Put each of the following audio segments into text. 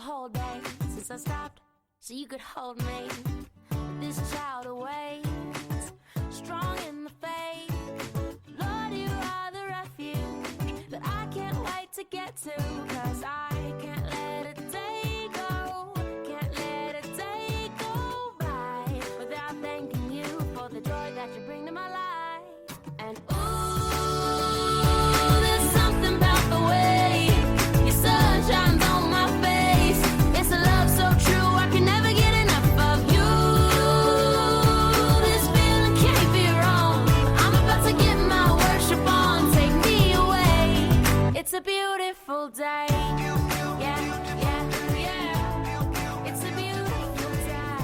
whole day since I stopped so you could hold me. This child awaits, strong in the faith. Lord, you are the refuge that I can't wait to get to. Cause I can't let a day go, can't let a day go by without thanking you for the joy that you bring to my life. And ooh, there's something about the way your sun shines on my face. It's a love so true, I can never get enough of you. This feeling can't be wrong. I'm about to get my worship on. Take me away. It's a beautiful day. Yeah, yeah, yeah. It's a beautiful day.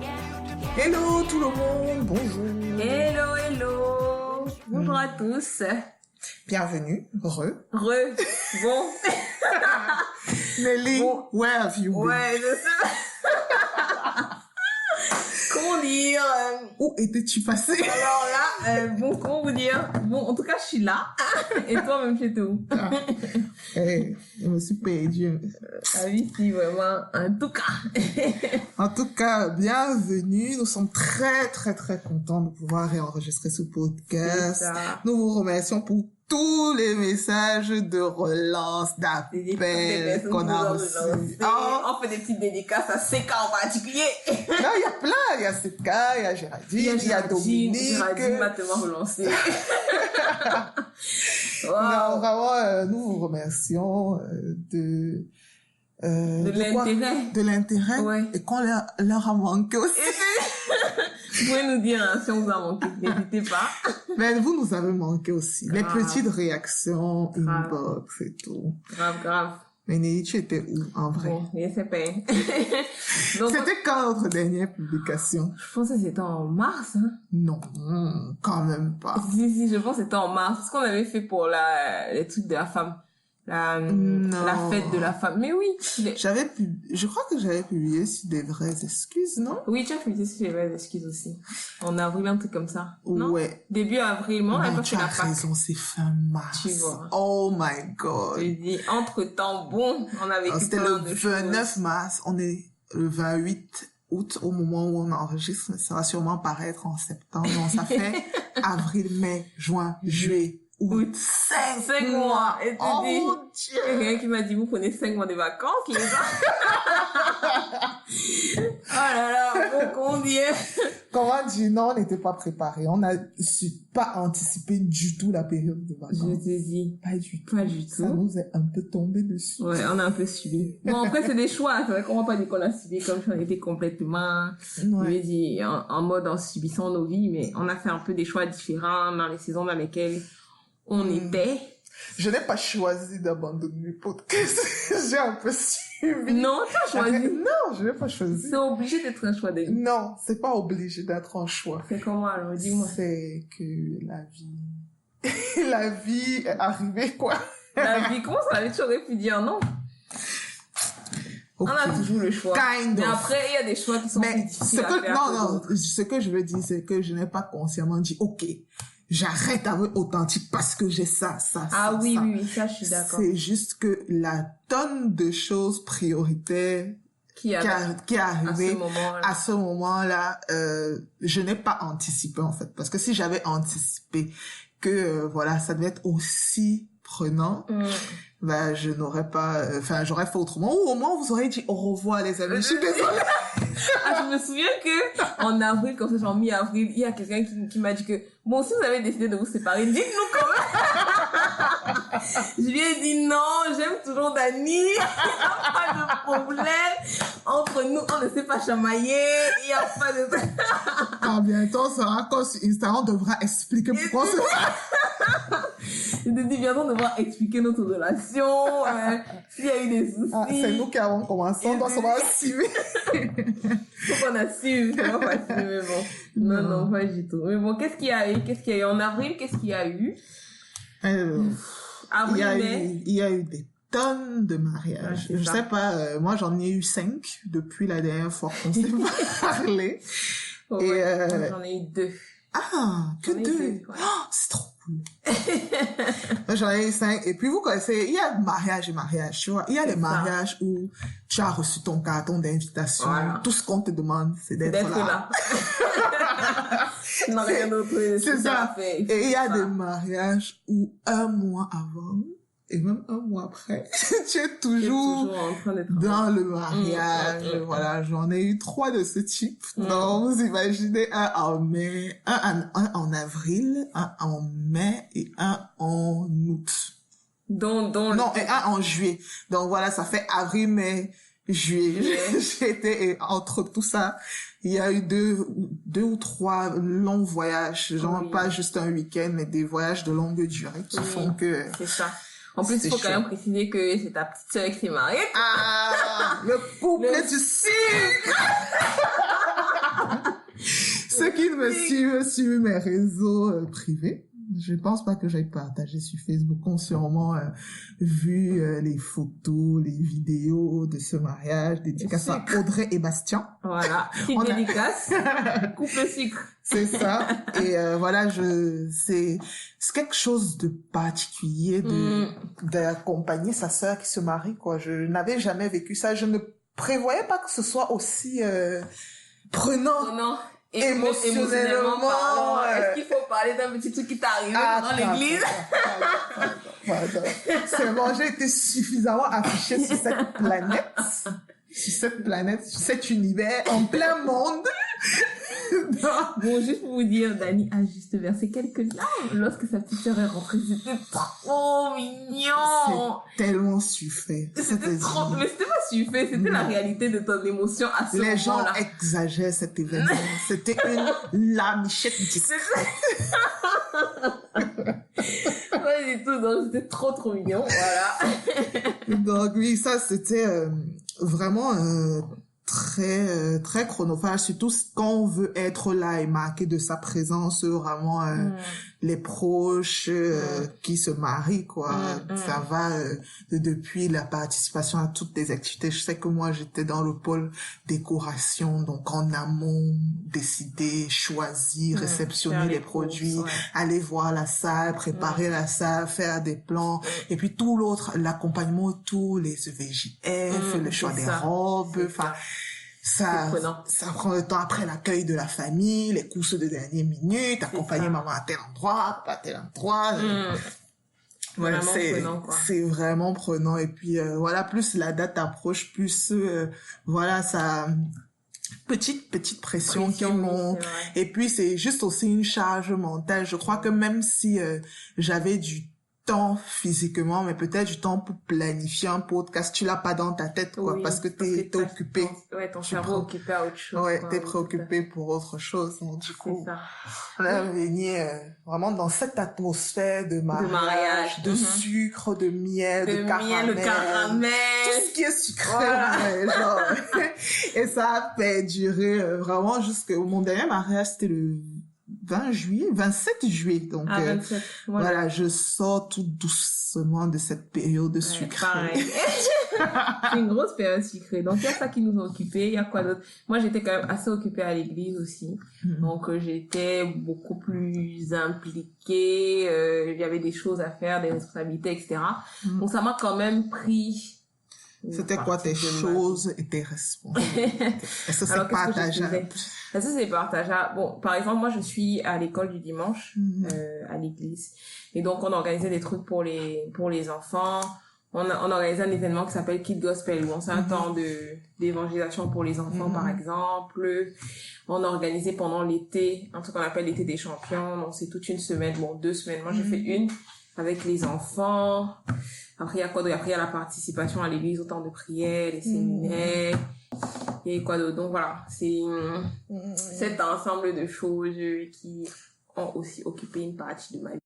Yeah, yeah. Hello tout le monde, bonjour. Hello, hello. Bonjour à tous. Bienvenue, Bon. Nelly, Bon. where have you been? Ouais, je sais. Comment dire Où étais-tu passé? Alors là, bon, comment vous dire Bon, en tout cas, je suis là. Et toi-même, tu es où? Je me suis perdue. Ah oui, si, vraiment. En tout cas. En tout cas, bienvenue. Nous sommes très, très, très contents de pouvoir réenregistrer ce podcast. C'est ça. Nous vous remercions pour tous les messages de relance, Des petites d'appels personnes qu'on qui a nous ont reçus. relancé. Oh, On fait des petites dédicaces à ces cas en particulier. non, il y a plein. Il y a Seka, il y a Géraldine, il y a Dominique. Géraldine m'a tellement relancé. Non, Wow. vraiment, nous vous remercions de quoi? L'intérêt. De l'intérêt. Ouais. Et qu'on leur a manqué aussi. Vous pouvez nous dire hein, si on vous a manqué, n'hésitez pas. Mais vous nous avez manqué aussi. Les Grave. petites réactions, Grave. inbox et tout. Grave. Mais Nelly, tu étais où, en vrai? Bon, je sais pas. Donc, C'était quand notre dernière publication? je pense que c'était en mars. Hein. Non, quand même pas. Si, je pense que c'était en mars. C'est ce qu'on avait fait pour les trucs de la femme. Non. La fête de la femme. Mais oui. Je crois que j'avais publié sur des vraies excuses, non? Oui, tu as fait des vraies excuses aussi. En avril, un truc comme ça. Non? Ouais. Début avril, moi, on a Non, pas tu fait as la Pâques. raison, c'est fin mars. Tu vois. Oh my god. Je dis, entre-temps, bon, on avait vécu C'était plein le de 29 choses. mars, on est le 28 août au moment où on enregistre, mais ça va sûrement paraître en septembre, donc ça fait avril, mai, juin, juillet, août, 5 mois. Et tu Oh dis, mon Dieu. il y a quelqu'un qui m'a dit, vous prenez 5 mois de vacances, les gens. Oh là là, bon, comment dire? Comment dire, non, on n'était pas préparés, on n'a pas anticipé du tout la période de Je vacances. te dis, Pas du tout. pas du Ça tout. nous est un peu tombé dessus. Ouais, on a un peu subi. Bon, après, c'est des choix. C'est vrai qu'on va pas dire qu'on a subi comme si on était complètement, je Ouais. vais dire, en mode en subissant nos vies, mais on a fait un peu des choix différents dans les saisons dans lesquelles on était. Je n'ai pas choisi d'abandonner le podcast. J'ai un peu suivi. Non, tu as choisi. Non, je n'ai pas choisi. C'est obligé d'être un choix de vie. Non, c'est pas obligé d'être un choix. C'est comment alors? Dis-moi. C'est que la vie, la vie est arrivée, quoi. La vie, comment ça avait tu aurais pu dire non? Ok. On a toujours le choix. Kind Mais of. après, il y a des choix qui sont plus Mais difficiles à faire. non, ce que je veux dire, c'est que je n'ai pas consciemment dit, ok, j'arrête avec authentique parce que j'ai ça. Ah ça, oui, ça. oui, ça, je suis d'accord. C'est juste que la tonne de choses prioritaires Qui a qui est à arrivée ce moment-là. à ce moment-là, je n'ai pas anticipé en fait, parce que si j'avais anticipé que voilà, ça devait être aussi prenant, ben je n'aurais pas, enfin j'aurais fait autrement, ou au moins vous aurez dit au revoir les amis. Je suis désolée. Ah, je me souviens que en avril, comme ça, genre mi-avril, il y a quelqu'un qui m'a dit que bon, si vous avez décidé de vous séparer, dites-nous quand même. Je lui ai dit non, j'aime toujours Dani, pas de problème. Entre nous, on ne sait pas chamailler, il n'y a pas de... Ah bientôt on sera comme sur Instagram, on devra expliquer pourquoi c'est Je te dis, bientôt, on devra expliquer notre relation, s'il y a eu des soucis. c'est nous qui avons commencé, on doit savoir assumer. Faut qu'on assume, c'est pas facile, mais bon. Non, pas du tout. Mais bon, qu'est-ce qu'il y a eu en avril, qu'est-ce qu'il y a eu? Avril, mai. Il y a eu des tonnes de mariages. Ouais, c'est je ça. sais pas, moi j'en ai eu 5 depuis la dernière fois qu'on s'est parlé. Oh, Et ouais, j'en ai eu 2. Ah, que J'en ai 2. deux, ouais. Oh, c'est trop cool. J'en ai eu 5. Et puis, vous connaissez, il y a mariage et mariage, tu vois. Il y a les mariages où tu as reçu ton carton d'invitation. Voilà. Tout ce qu'on te demande, c'est d'être là. Non, rien d'autre. C'est ça. Et il y a des mariages où 1 mois avant, et même 1 mois après, tu es toujours en train d'être dans le mariage. Voilà, j'en ai eu 3 de ce type. Donc, vous imaginez un en mai, un en avril, un en mai et un en août. Non, et un en juillet. Donc voilà, ça fait avril, mai, juillet. J'étais, et entre tout ça, il y a eu deux ou 3 longs voyages, genre pas juste un week-end, mais des voyages de longue durée qui font que... C'est ça. En plus, il faut quand même préciser que c'est ta petite sœur qui s'est mariée. Ah, le couple du sucre. Ceux qui me suivent sur mes réseaux privés, je pense pas que j'aille partager sur Facebook, ont sûrement vu les photos, les vidéos de ce mariage, dédicace à Audrey et Bastien. Voilà, petite dédicace, couple sucre. C'est ça. Et voilà, c'est quelque chose de particulier d'accompagner sa sœur qui se marie, quoi. Je n'avais jamais vécu ça. Je ne prévoyais pas que ce soit aussi prenant. Non. Émotionnellement parlant, est-ce qu'il faut parler d'un petit truc qui t'est arrivé dans l'église? C'est bon, j'ai été suffisamment affichée sur cette planète, sur cet univers, en plein monde. Bon, juste pour vous dire, Dani a juste versé quelques larmes lorsque sa petite sœur est rentrée. C'était trop mignon. C'est tellement suffé. C'était trop, mais c'était pas suffé, c'était la réalité de ton émotion à ce moment-là. Les gens exagèrent cet événement. C'était une lamichette discrète. Ouais, du tout, donc c'était trop mignon, voilà. Donc oui, ça c'était vraiment très chronophage, surtout quand on veut être là et marquer de sa présence vraiment les proches qui se marient, quoi. Ça va depuis la participation à toutes les activités. Je sais que moi j'étais dans le pôle décoration, donc en amont décider, choisir, réceptionner les produits, aller voir la salle, préparer la salle, faire des plans, et puis tout l'autre, l'accompagnement, tous les EVJF, le choix des robes, enfin ça prend le temps après l'accueil de la famille, les courses de dernière minute, accompagner maman à tel endroit, papa à tel endroit. Voilà, c'est vraiment prenant. Et puis voilà, plus la date approche, plus voilà, ça petite pression qui monte. Et puis c'est juste aussi une charge mentale. Je crois que même si j'avais du temps physiquement, mais peut-être du temps pour planifier un podcast, tu l'as pas dans ta tête, quoi, parce que t'es occupé. Ton cerveau est occupé à autre chose. Ouais, t'es préoccupé pour autre chose. Donc, du coup, on a venir vraiment dans cette atmosphère de mariage, de sucre, de miel, de caramel. Tout ce qui est sucré, genre. Et ça a perdurer vraiment jusqu'au mon dernier mariage, c'était le 27 juillet. Donc, 27, voilà, je sors tout doucement de cette période sucrée. C'est une grosse période sucrée. Donc, il y a ça qui nous a occupés. Il y a quoi d'autre? Moi, j'étais quand même assez occupée à l'église aussi. Donc, j'étais beaucoup plus impliquée. Il y avait des choses à faire, des responsabilités, etc. Donc, ça m'a quand même pris... C'était quoi tes choses et tes responsabilités? Est-ce que c'est partageable? Est-ce que c'est partageable? Bon, par exemple, moi, je suis à l'école du dimanche, à l'église. Et donc, on organisait des trucs pour les enfants. On organisait un événement qui s'appelle Kid Gospel, où on fait un temps d'évangélisation pour les enfants, par exemple. On a organisé pendant l'été, un truc qu'on appelle l'été des champions. Donc, c'est toute une semaine, 2 semaines. Moi, j'ai fait une avec les enfants. Après, il y a quoi d'autre? Après, il y a la participation à l'église au temps de prière, les séminaires. Et quoi d'autre? Donc voilà, c'est cet ensemble de choses qui ont aussi occupé une partie de ma vie.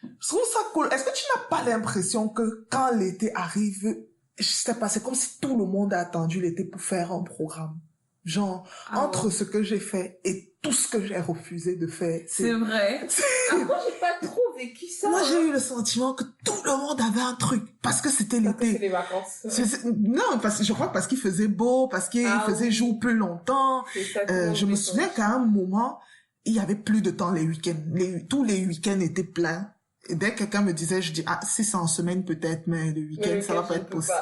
Je trouve ça cool. Est-ce que tu n'as pas l'impression que quand l'été arrive, je sais pas, c'est comme si tout le monde a attendu l'été pour faire un programme? Genre, entre ce que j'ai fait et tout ce que j'ai refusé de faire. C'est vrai. Moi, j'ai pas trop vécu ça. Moi, j'ai eu le sentiment que tout le monde avait un truc. Parce que c'était l'été. Parce que c'est les vacances. Non, je crois parce qu'il faisait beau, parce qu'il faisait jour plus longtemps. Je me souviens qu'à un moment, il y avait plus de temps les week-ends. Tous les week-ends étaient pleins. Et dès que quelqu'un me disait, je dis, si c'est en semaine peut-être, mais le week-end, ça va pas être possible.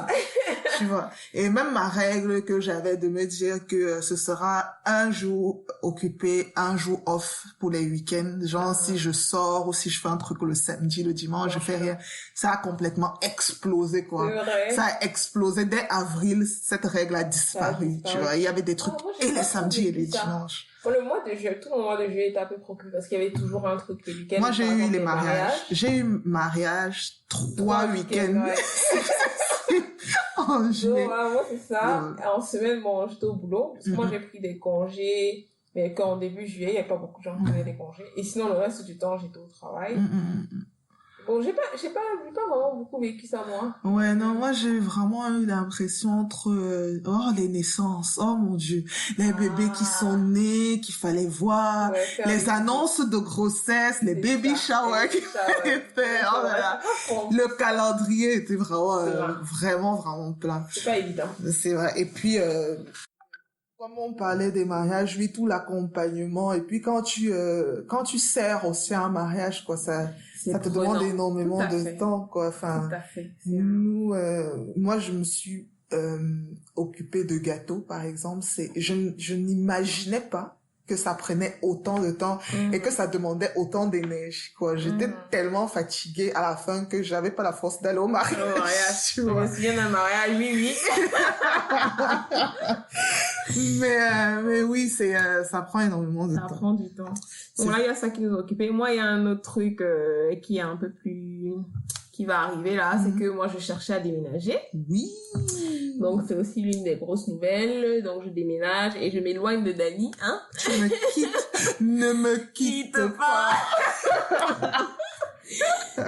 Tu vois. Et même ma règle que j'avais de me dire que ce sera un jour occupé, un jour off pour les week-ends. Genre, si je sors ou si je fais un truc le samedi, le dimanche, je fais rien. Ça a complètement explosé, quoi. C'est vrai. Ça a explosé. Dès avril, cette règle a disparu. Tu vois. Il y avait des trucs et les samedis et les dimanches. Pour le mois de juillet, tout le mois de juillet était un peu préoccupé parce qu'il y avait toujours un truc le week-end. Moi, j'ai eu les mariages. J'ai eu mariage 3 week-ends. Ouais. En juillet. Donc, moi, c'est ça. En semaine, bon, j'étais au boulot. Parce que moi, j'ai pris des congés. Mais qu'en début juillet, il n'y a pas beaucoup de gens qui prenaient des congés. Et sinon, le reste du temps, j'étais au travail. Bon, j'ai pas vraiment beaucoup vécu ça, moi. Ouais, non, moi, j'ai vraiment eu l'impression entre, les naissances, oh mon Dieu, les bébés qui sont nés, qu'il fallait voir, les annonces de grossesse, les baby showers qui étaient, oh là là. Le calendrier était vraiment, vraiment plein. C'est pas évident. C'est vrai. Et puis, comme on parlait des mariages, oui, tout l'accompagnement, et puis quand tu sers aussi à un mariage, quoi, ça te demande énormément de temps, quoi. Enfin, nous, moi, je me suis occupée de gâteaux, par exemple. Je n'imaginais pas que ça prenait autant de temps et que ça demandait autant d'énergie, quoi. J'étais tellement fatiguée à la fin que j'avais pas la force d'aller au mariage. Je me souviens d'un mariage, oui. Mais oui, ça prend énormément de temps. Ça prend du temps. Donc là, il y a ça qui nous occupe. Moi, il y a un autre truc qui est un peu plus... qui va arriver là, c'est que moi, je cherchais à déménager. Oui. Donc, c'est aussi l'une des grosses nouvelles. Donc, je déménage et je m'éloigne de Dani, hein. Tu me quittes. Ne me quitte pas.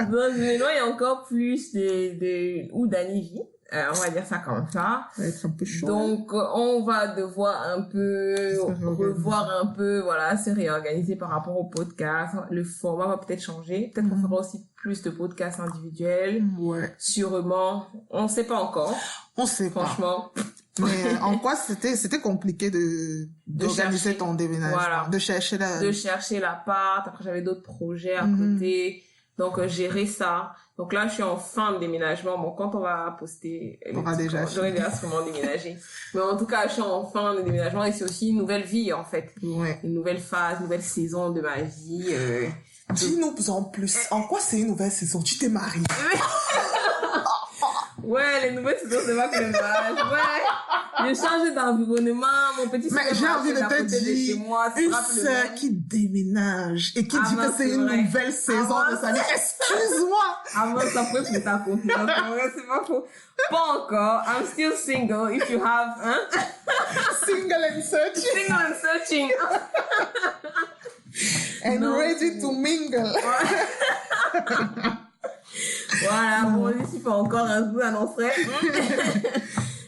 Donc, je m'éloigne encore plus de où Dani vit. On va dire ça comme ça. Ça va être un peu chaud. Donc, on va devoir un peu revoir un peu, voilà, se réorganiser par rapport au podcast. Le format va peut-être changer. Peut-être qu'on fera aussi plus de podcasts individuels. Ouais. Sûrement. On sait pas encore. On sait pas. Franchement. Mais en quoi c'était compliqué d'organiser ton déménagement. Voilà. De chercher l'appart. Après, j'avais d'autres projets à côté. Donc, gérer ça. Donc là, je suis en fin de déménagement. Bon, quand on va poster, j'aurais déjà sûrement déménagé. Mais en tout cas, je suis en fin de déménagement et c'est aussi une nouvelle vie, en fait. Ouais. Une nouvelle phase, une nouvelle saison de ma vie. Dis-nous en plus. En quoi c'est une nouvelle saison? Tu t'es mariée? Ouais, les nouvelles saisons, c'est pas que le mariage. Ouais. J'ai changé d'environnement, mon petit mais j'ai envie de te dire, une sœur qui déménage et qui dit que c'est une nouvelle saison de sa vie. Excuse-moi! Avant, ça peut être ta confiance. C'est pas faux. Pas encore. I'm still single if you have, hein? Single and searching. Single and searching. And ready to mingle. Voilà, bon, je suis pas encore, je vous annoncerai.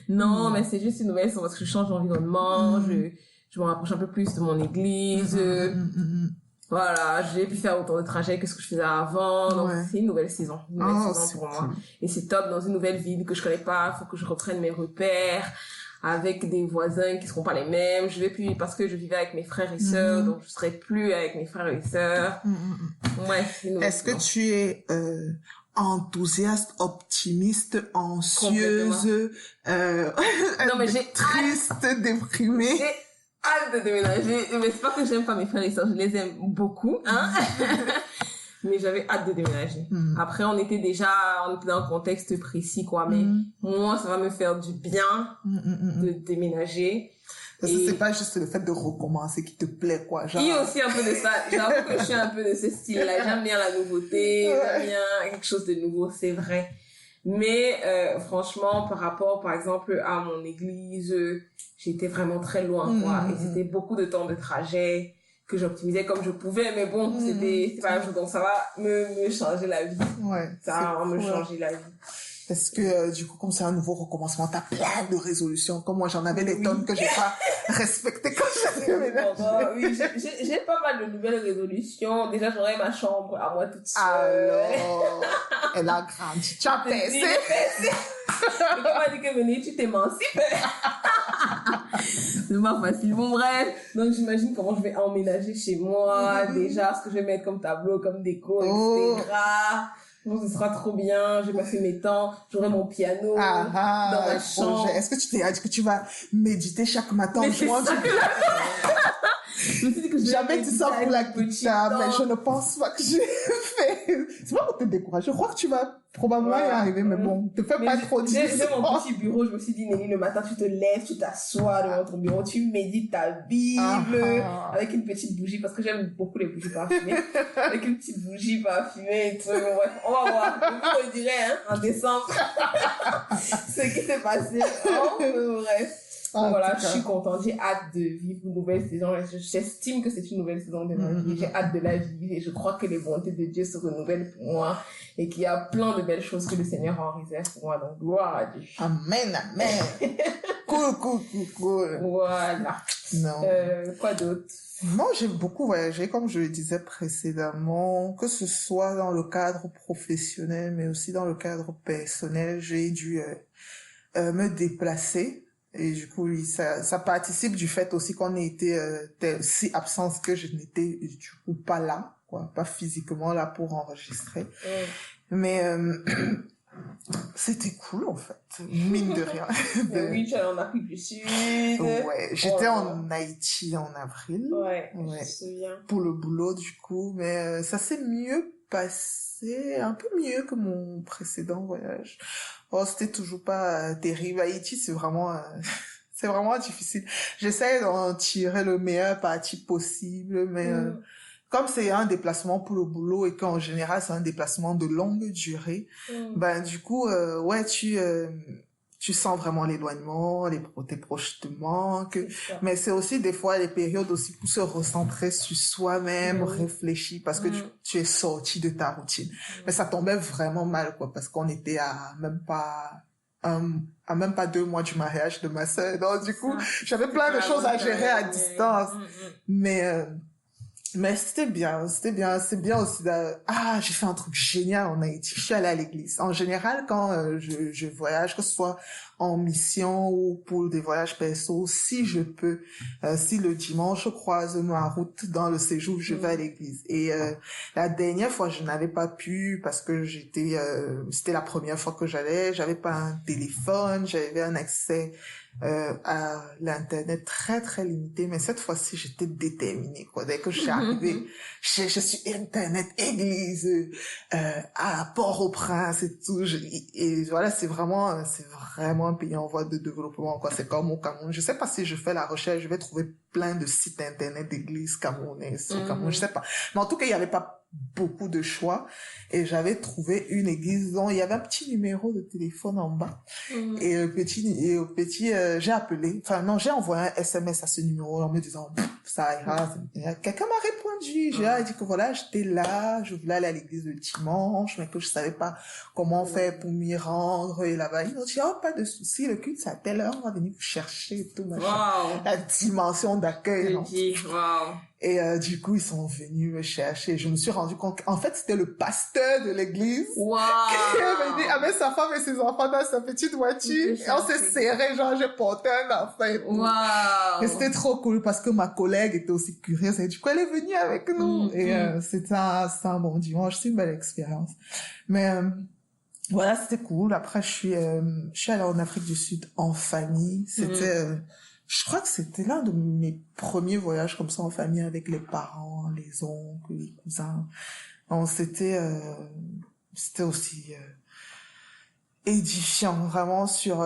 Non, mais c'est juste une nouvelle saison parce que je change d'environnement, je me rapproche un peu plus de mon église. Voilà, j'ai pu faire autant de trajets que ce que je faisais avant. Donc, c'est une nouvelle saison. Une nouvelle saison pour moi. Et c'est top dans une nouvelle ville que je connais pas. Faut que je reprenne mes repères avec des voisins qui seront pas les mêmes. Je vais plus, parce que je vivais avec mes frères et sœurs, donc je serai plus avec mes frères et sœurs. Ouais, c'est une nouvelle saison. Est-ce que tu es, enthousiaste, optimiste, anxieuse, non, mais j'ai triste, déprimée? J'ai hâte de déménager. Mais c'est pas que j'aime pas mes frères et sœurs, je les aime beaucoup, hein. Mais j'avais hâte de déménager. Après, on était dans un contexte précis, quoi. Mais moi, ça va me faire du bien de déménager. Parce que c'est pas juste le fait de recommencer qui te plaît, quoi. Genre... Il y a aussi un peu de ça. J'avoue que je suis un peu de ce style-là. J'aime bien la nouveauté. J'aime bien quelque chose de nouveau, c'est vrai. Mais franchement, par rapport, par exemple, à mon église, j'étais vraiment très loin, quoi. Et c'était beaucoup de temps de trajet que j'optimisais comme je pouvais. Mais bon, c'était pas un jour. Donc ça va me changer la vie. Ouais. Ça va me changer la vie. Parce que du coup, comme c'est un nouveau recommencement, t'as plein de résolutions. Comme moi, j'en avais des tonnes que j'ai pas respectées quand j'étais déménagée. Oui, j'ai pas mal de nouvelles résolutions. Déjà, j'aurais ma chambre à moi toute seule. Alors, elle a grandi. Tu as pensé. Et comment dit que venez, tu t'émancipes. C'est pas facile. Bon, bref. Donc, j'imagine comment je vais emménager chez moi, déjà, ce que je vais mettre comme tableau, comme déco, etc. Bon, ce sera trop bien. J'ai passé mes temps. J'aurai mon piano dans ma chambre. Est-ce que tu t'es dit que tu vas méditer chaque matin en jouant du Je me suis dit que J'avais dit ça pour la guitare, mais je ne pense pas que j'ai fait. C'est pas pour te décourager. Je crois que tu vas probablement y arriver, mais bon, te fais pas trop dire. J'ai mon petit bureau, je me suis dit, Nelly, le matin, tu te lèves, tu t'assois devant ton bureau, tu médites ta Bible, avec une petite bougie, parce que j'aime beaucoup les bougies parfumées, avec une petite bougie parfumée et tout. Bref, on va voir. Je vous le dirai, en décembre, ce qui s'est passé. Bref. Voilà, je suis contente, j'ai hâte de vivre une nouvelle saison. J'estime que c'est une nouvelle saison de ma vie. J'ai hâte de la vivre et je crois que les bontés de Dieu se renouvellent pour moi et qu'il y a plein de belles choses que le Seigneur en réserve pour moi. Donc, gloire à Dieu. Amen, amen. Cool. Voilà. Non. Quoi d'autre? Moi, j'ai beaucoup voyagé, comme je le disais précédemment, que ce soit dans le cadre professionnel, mais aussi dans le cadre personnel. J'ai dû me déplacer. Et du coup, oui, ça participe du fait aussi qu'on ait été si absent que je n'étais du coup pas là, quoi, pas physiquement là pour enregistrer. Mais c'était cool en fait, mine de rien. Mais oui, tu es en Afrique du Sud. Ouais, j'étais en Haïti en avril. Ouais, je me souviens. Pour le boulot du coup, mais ça s'est mieux passé, un peu mieux que mon précédent voyage. Oh, c'était toujours pas terrible. Haïti, c'est vraiment difficile. J'essaie d'en tirer le meilleur parti possible, mais comme c'est un déplacement pour le boulot et qu'en général c'est un déplacement de longue durée, ben du coup, tu sens vraiment l'éloignement, tes proches te manquent, mais c'est aussi des fois les périodes aussi pour se recentrer sur soi-même, réfléchir, parce que tu es sorti de ta routine. Mais ça tombait vraiment mal, quoi, parce qu'on était à même pas 2 mois du mariage de ma sœur. Donc, du coup, j'avais plein de choses à gérer à distance. Mais c'était bien. C'est bien aussi j'ai fait un truc génial en Haïti. Je suis allée à l'église. En général, quand je voyage, que ce soit en mission ou pour des voyages perso, si je peux, si le dimanche je croise ma route dans le séjour, je vais à l'église. Et la dernière fois, je n'avais pas pu parce que c'était la première fois que j'avais pas un téléphone, j'avais un accès à l'internet très très limité, mais cette fois-ci j'étais déterminée, quoi. Dès que je suis arrivée, je suis internet église à Port-au-Prince et tout, et voilà, c'est vraiment un pays en voie de développement, quoi. C'est comme au Cameroun. Je sais pas si je fais la recherche, je vais trouver plein de sites internet d'églises camerounaises au Cameroun, je sais pas, mais en tout cas il y avait pas beaucoup de choix et j'avais trouvé une église dont il y avait un petit numéro de téléphone en bas et au petit j'ai appelé, j'ai envoyé un SMS à ce numéro en me disant ça ira. Quelqu'un m'a répondu, j'ai dit que voilà, j'étais là, je voulais aller à l'église le dimanche mais que je savais pas comment faire pour m'y rendre, et là-bas ils ont dit pas de souci, le culte c'est à telle heure, on va venir vous chercher et tout machin. La dimension d'accueil. Et du coup, ils sont venus me chercher. Je me suis rendu compte qu'en fait, c'était le pasteur de l'église qui est venu avec sa femme et ses enfants dans sa petite voiture. Et on s'est serré, genre j'ai porté un enfant et tout. Et c'était trop cool parce que ma collègue était aussi curieuse. Et du coup, elle est venue avec nous. Et c'était un bon dimanche. C'est une belle expérience. Mais voilà, c'était cool. Après, je suis allée en Afrique du Sud en famille. Je crois que c'était l'un de mes premiers voyages comme ça en famille avec les parents, les oncles, les cousins. Donc, c'était aussi édifiant vraiment sur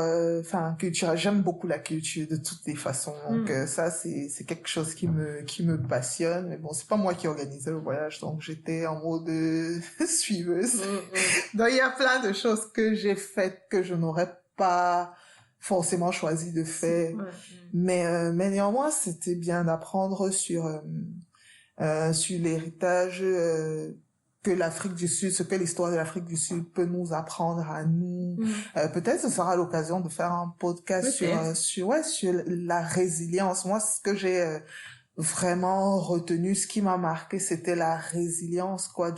culture. J'aime beaucoup la culture de toutes les façons. Donc ça c'est quelque chose qui me passionne. Mais bon, c'est pas moi qui organisais le voyage, donc j'étais en mode suiveuse. Donc il y a plein de choses que j'ai faites que je n'aurais pas forcément choisi de faire, mais néanmoins c'était bien d'apprendre sur l'héritage que l'Afrique du Sud, ce que l'histoire de l'Afrique du Sud peut nous apprendre à nous. Peut-être ce sera l'occasion de faire un podcast sur la résilience. Moi, ce que j'ai vraiment retenu, ce qui m'a marqué, c'était la résilience, quoi,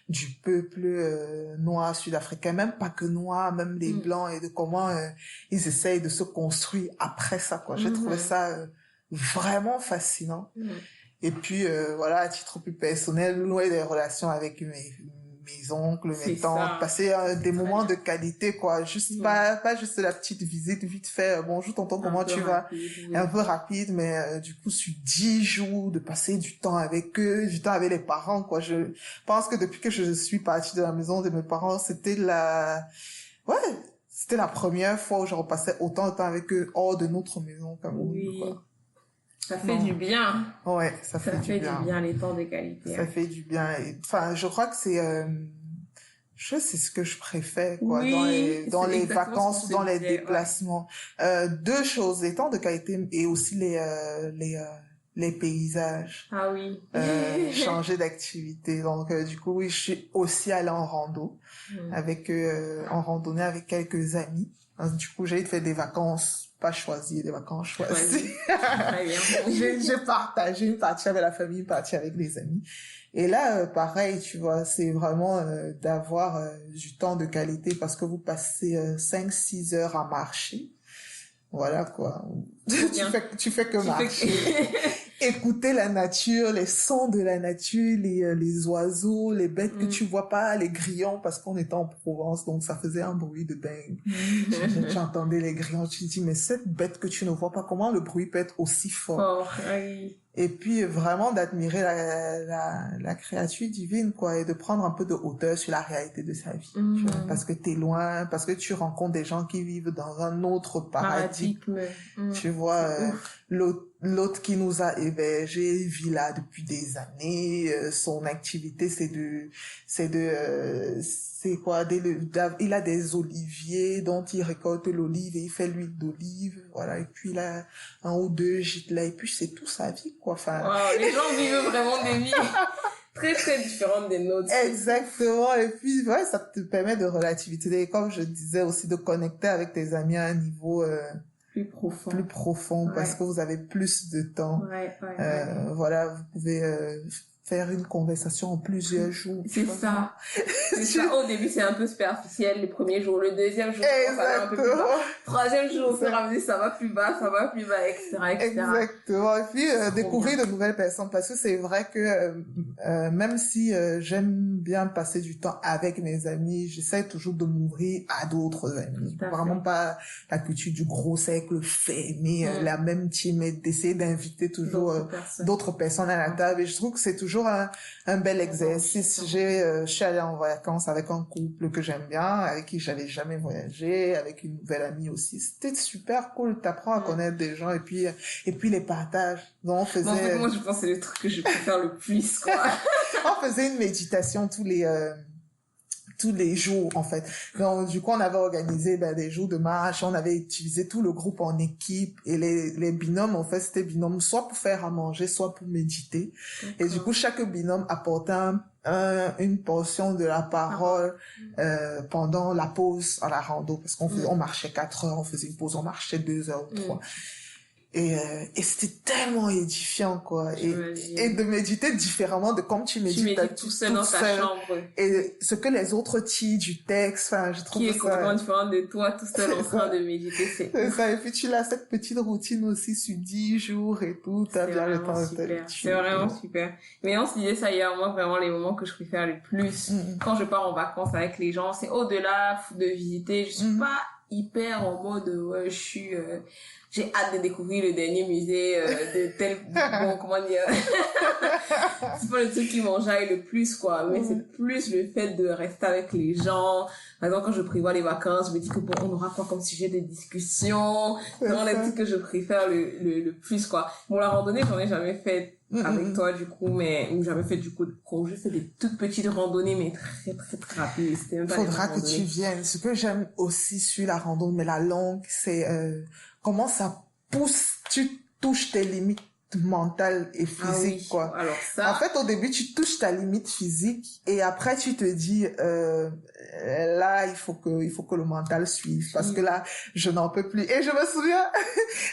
du peuple noir sud-africain, même pas que noir, même les blancs, et de comment ils essayent de se construire après ça, quoi. J'ai trouvé ça vraiment fascinant. Et puis voilà, à titre plus personnel, nouer des relations avec mes oncles, mes tantes, passer des moments de qualité, quoi. Juste pas juste la petite visite vite fait, bonjour tonton, comment tu vas? Un peu rapide, mais du coup sur 10 jours de passer du temps avec eux, du temps avec les parents, quoi. Je pense que depuis que je suis partie de la maison de mes parents, c'était la première fois où je repassais autant de temps avec eux hors de notre maison, comme quoi. Ça fait du bien. Ouais, ça fait du bien, les temps de qualité. Ça fait du bien. Enfin, je crois que c'est c'est ce que je préfère, quoi, dans les vacances ou dans les déplacements. Deux choses, les temps de qualité et aussi les paysages. Ah oui. Changer d'activité. Donc, du coup, oui, je suis aussi allée en rando en randonnée avec quelques amis. Donc, du coup, j'ai fait des vacances pas choisies, des vacances choisies. Très bien. J'ai partagé une partie avec la famille, une partie avec les amis. Et là, pareil, tu vois, c'est vraiment d'avoir du temps de qualité parce que vous passez 5-6 heures à marcher. Voilà, quoi. Tu fais que marcher. Écouter la nature, les sons de la nature, les oiseaux, les bêtes que tu vois pas, les grillons, parce qu'on était en Provence, donc ça faisait un bruit de dingue. Tu entendais les grillons, tu te dis, mais cette bête que tu ne vois pas, comment le bruit peut être aussi fort? Oui. Et puis vraiment d'admirer la créature divine, quoi, et de prendre un peu de hauteur sur la réalité de sa vie. Tu vois, parce que t'es loin, parce que tu rencontres des gens qui vivent dans un autre paradigme. Tu vois, l'autre qui nous a hébergés vit là depuis des années. Son activité, il a des oliviers dont il récolte l'olive et il fait l'huile d'olive. Voilà. Et puis il a 1 ou 2 gîtes là. Et puis c'est tout sa vie, quoi. Enfin. Wow, les gens vivent vraiment des vies très très différentes des nôtres. Exactement. Et puis, ouais, ça te permet de relativiser. Et comme je disais aussi, de connecter avec tes amis à un niveau, plus profond. Parce que vous avez plus de temps. Voilà, vous pouvez faire une conversation en plusieurs jours. C'est ça. Au début, c'est un peu superficiel les premiers jours. Le deuxième jour, ça va un peu plus bas. Troisième jour, au fur et à mesure, ça va plus bas, etc., etc. Exactement. Et puis, découvrir de nouvelles personnes. Parce que c'est vrai que même si j'aime bien passer du temps avec mes amis, j'essaie toujours de m'ouvrir à d'autres amis. Vraiment pas la culture du gros cercle fermé, la même team, et d'essayer d'inviter toujours d'autres personnes à la table. Et je trouve que c'est toujours un bel exercice. Je suis allée en vacances avec un couple que j'aime bien, avec qui j'avais jamais voyagé, avec une nouvelle amie aussi. C'était super cool. T'apprends à connaître des gens et puis les partages. Donc on faisait. En fait, moi je pense que c'est le truc que je préfère le plus, quoi. On faisait une méditation tous les jours, en fait. Donc, du coup, on avait organisé des jours de marche, on avait utilisé tout le groupe en équipe, et les binômes, en fait, c'était binôme soit pour faire à manger, soit pour méditer. Et du coup, chaque binôme apportait une portion de la parole pendant la pause à la rando, parce on marchait 4 heures, on faisait une pause, on marchait 2 heures ou 3. Et c'était tellement édifiant, quoi. Et de méditer différemment de comme tu médites tout seul dans ta chambre. Et ce que les autres tirent du texte, enfin, je trouve qui est complètement différent de toi, tout seul en train de méditer, c'est ça. Et puis tu as cette petite routine aussi sur 10 jours et tout, t'as bien le temps de t'habituer. C'est vraiment super. Mais on se disait ça hier, moi, vraiment, les moments que je préfère le plus, quand je pars en vacances avec les gens, c'est au-delà de visiter. Je suis pas hyper en mode, j'ai hâte de découvrir le dernier musée de tel comment dire. C'est pas le truc qui m'enjaille le plus, quoi, mais c'est plus le fait de rester avec les gens. Par exemple, quand je prévois les vacances, je me dis que on aura quoi comme sujet de discussion. C'est vraiment les trucs que je préfère le plus, quoi. Bon, la randonnée, j'en ai jamais fait avec toi, du coup, ou j'avais fait du coup, j'ai fait des toutes petites randonnées, mais très, très, très rapides. C'était même pas Faudra que tu viennes. Ce que j'aime aussi sur la randonnée, mais la longue, c'est, comment ça pousse, tu touches tes limites mentale et physique, Ah oui. quoi. Alors ça. En fait, au début, tu touches ta limite physique et après, tu te dis, là, il faut que le mental suive parce que là, je n'en peux plus. Et je me souviens,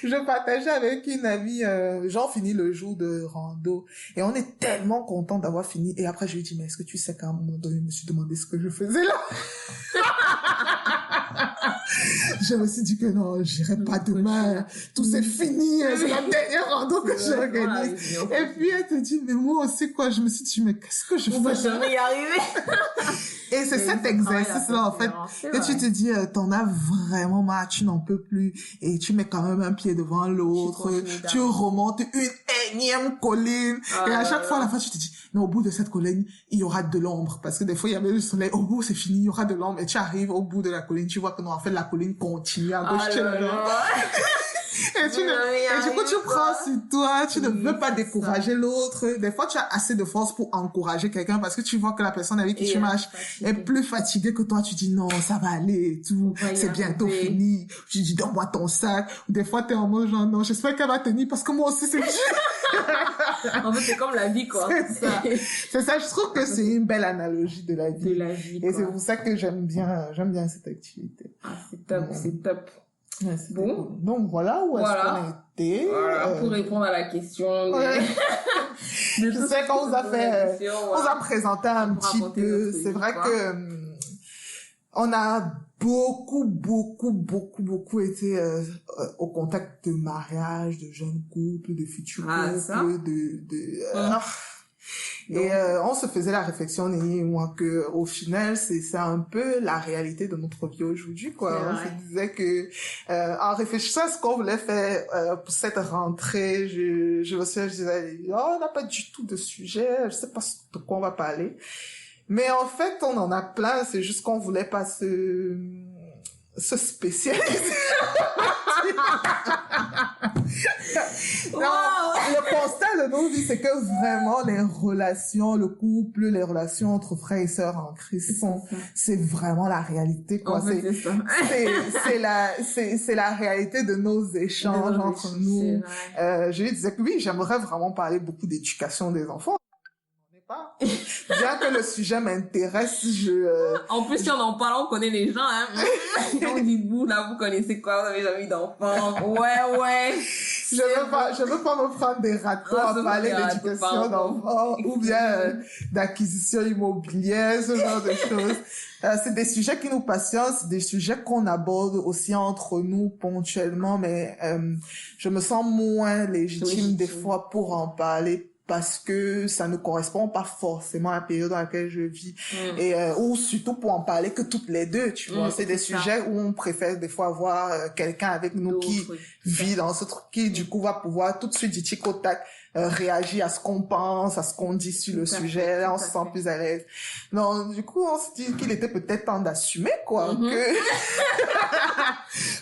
je partageais avec une amie, genre fini le jour de rando et on est tellement content d'avoir fini. Et après, je lui dis, mais est-ce que tu sais qu'à un moment donné, je me suis demandé ce que je faisais là? Je me suis dit que non, j'irai pas demain. Tout c'est fini. C'est la dernière rando que j'organise. Et puis, elle te dit, mais moi aussi, quoi. Je me suis dit, mais qu'est-ce que je fais? On va jamais y arriver. Et c'est cet exercice-là, en fait, que tu te dis, t'en as vraiment marre, tu n'en peux plus. Et tu mets quand même un pied devant l'autre. Tu remontes une énième colline. Et à chaque fois, à la fin, tu te dis, mais au bout de cette colline, il y aura de l'ombre. Parce que des fois, il y avait le soleil. Au bout, c'est fini, il y aura de l'ombre. Et tu arrives au bout de la colline, tu vois que non, en fait, la colline continue à gauche. Et du coup, tu prends sur toi, tu ne veux pas décourager l'autre. Des fois, tu as assez de force pour encourager quelqu'un parce que tu vois que la personne avec qui tu marches est plus fatiguée que toi. Tu dis non, ça va aller et tout. C'est bientôt fini. Tu dis donne-moi ton sac. Des fois, t'es en mode genre non, j'espère qu'elle va tenir parce que moi aussi c'est dur. En fait, c'est comme la vie, quoi. C'est ça, je trouve que c'est une belle analogie de la vie. Et c'est pour ça que j'aime bien cette activité. Ah, c'est top, c'est top. Ouais, bon. Cool. Donc voilà où est-ce qu'on a été. Voilà, pour répondre à la question. Je sais qu'on vous a fait, on vous a présenté un petit peu. C'est vrai que on a beaucoup été au contact de mariage, de jeunes couples, de futurs couples, et on se faisait la réflexion, Néni et moi, que au final c'est un peu la réalité de notre vie aujourd'hui, quoi. On se disait que en réfléchissant à ce qu'on voulait faire pour cette rentrée, je me souviens, je disais on n'a pas du tout de sujet, je sais pas de quoi on va parler, mais en fait on en a plein, c'est juste qu'on voulait pas se spécialiser. Non, le constat de nos vies, c'est que vraiment les relations, le couple, les relations entre frères et sœurs en Christ c'est vraiment la réalité, quoi. En fait, c'est la réalité de nos échanges entre nous. Je lui disais que oui, j'aimerais vraiment parler beaucoup d'éducation des enfants. Bien que le sujet m'intéresse, en plus, si on en parle, on connaît les gens, hein. On dit, vous, là, vous connaissez quoi? Vous avez jamais eu d'enfants? Ouais. Je veux pas me prendre des râteaux à parler d'éducation d'enfants ou bien d'acquisition immobilière, ce genre de choses. C'est des sujets qui nous passionnent, c'est des sujets qu'on aborde aussi entre nous ponctuellement, mais je me sens moins légitime des fois pour en parler parce que ça ne correspond pas forcément à la période dans laquelle je vis et ou surtout pour en parler que toutes les deux, tu vois. C'est des sujets où on préfère des fois avoir quelqu'un avec nous qui vit dans ce truc, qui du coup va pouvoir tout de suite du tic au tac réagir à ce qu'on pense, à ce qu'on dit sur le sujet, là on se sent plus à l'aise. Non, du coup on se dit qu'il était peut-être temps d'assumer, quoi, que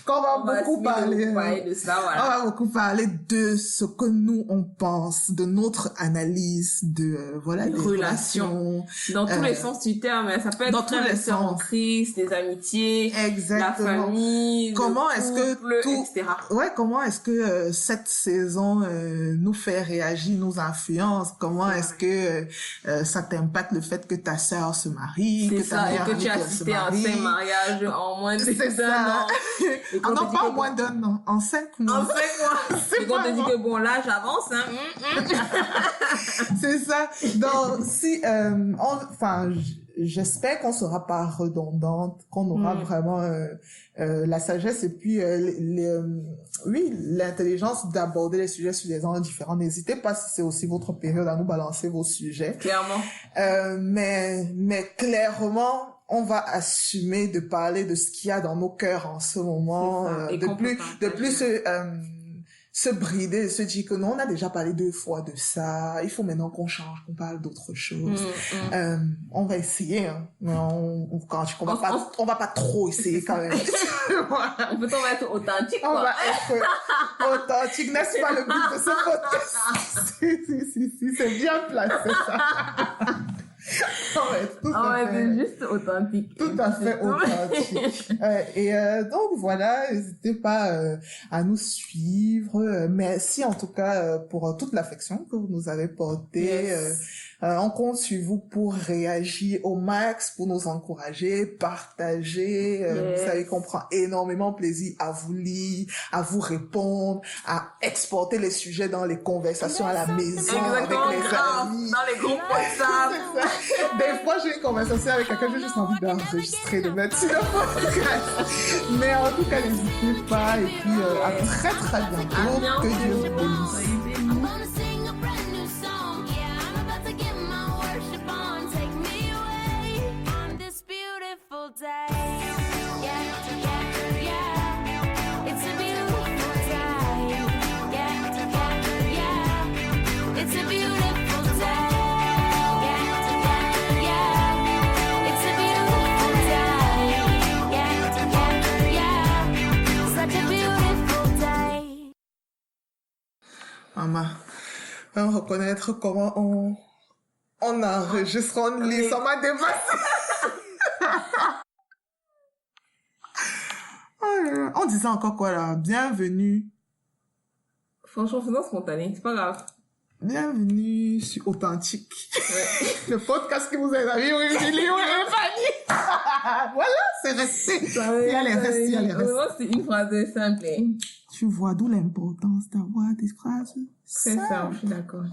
qu'on va beaucoup parler de ça, voilà. On va beaucoup parler de ce que nous on pense, de notre analyse de des relations dans tous les sens du terme, ça peut être dans tous les sens, en Christ, des amitiés, exactement, la famille, comment le est-ce couple, que tout etc. comment est-ce que cette saison nous fait réagir, nous influence, comment est-ce que ça t'impacte le fait que ta sœur se marie, que ta mère, et que tu as assisté à 5 mariages en moins d'un an. Ah non, pas en moins d'un an, en 5 mois. En 5 mois. Et qu'on te dit que bon, là, j'avance, hein. C'est ça. Donc, si, j'espère qu'on sera pas redondante, qu'on aura vraiment la sagesse et puis l'intelligence d'aborder les sujets sur des angles différents. N'hésitez pas, si c'est aussi votre période, à nous balancer vos sujets. Clairement. Mais clairement, on va assumer de parler de ce qu'il y a dans nos cœurs en ce moment, de plus se brider, se dire que non, on a déjà parlé 2 fois de ça, il faut maintenant qu'on change, qu'on parle d'autre chose. On va essayer, hein, mais on va pas trop essayer quand même. En fait, on va être authentique, quoi. On va être authentique, n'est-ce pas le but de ce podcast? Si, c'est bien placé, ça. Tout à fait. C'est juste authentique. Tout à fait authentique. Donc voilà, n'hésitez pas à nous suivre. Merci en tout cas pour toute l'affection que vous nous avez portée. Yes. On compte sur vous pour réagir au max, pour nous encourager, partager. Vous savez qu'on prend énormément plaisir à vous lire, à vous répondre, à exporter les sujets dans les conversations à la maison avec les amis. Dans les groupes WhatsApp. Des fois, j'ai une conversation avec quelqu'un, j'ai juste envie d'enregistrer, de mettre sur le podcast. Mais en tout cas, n'hésitez pas. Et puis, à très très bientôt. Que Dieu vous bénisse. I'm gonna sing a brand new song. Yeah, I'm about to get my worship on. Take me away on this beautiful day. Yeah, yeah, yeah. It's a beautiful day. Yeah, yeah, yeah. It's a beautiful day. Yeah, yeah, yeah. It's a beautiful day. Yeah, yeah, yeah. Such a beautiful day. Maman, on va reconnaître comment on enregistre, on lit, ça m'a dépassé. On disait encore quoi là? Bienvenue. Franchement, faisons spontané, c'est pas grave. Bienvenue sur Authentique. Ouais. Le podcast qui vous aide à vivre une vie libre et épanouie. Voilà, c'est resté. Il y a les restes, il y a les restes. Vraiment, c'est une phrase simple. Tu vois d'où l'importance d'avoir des phrases C'est simple, je suis d'accord.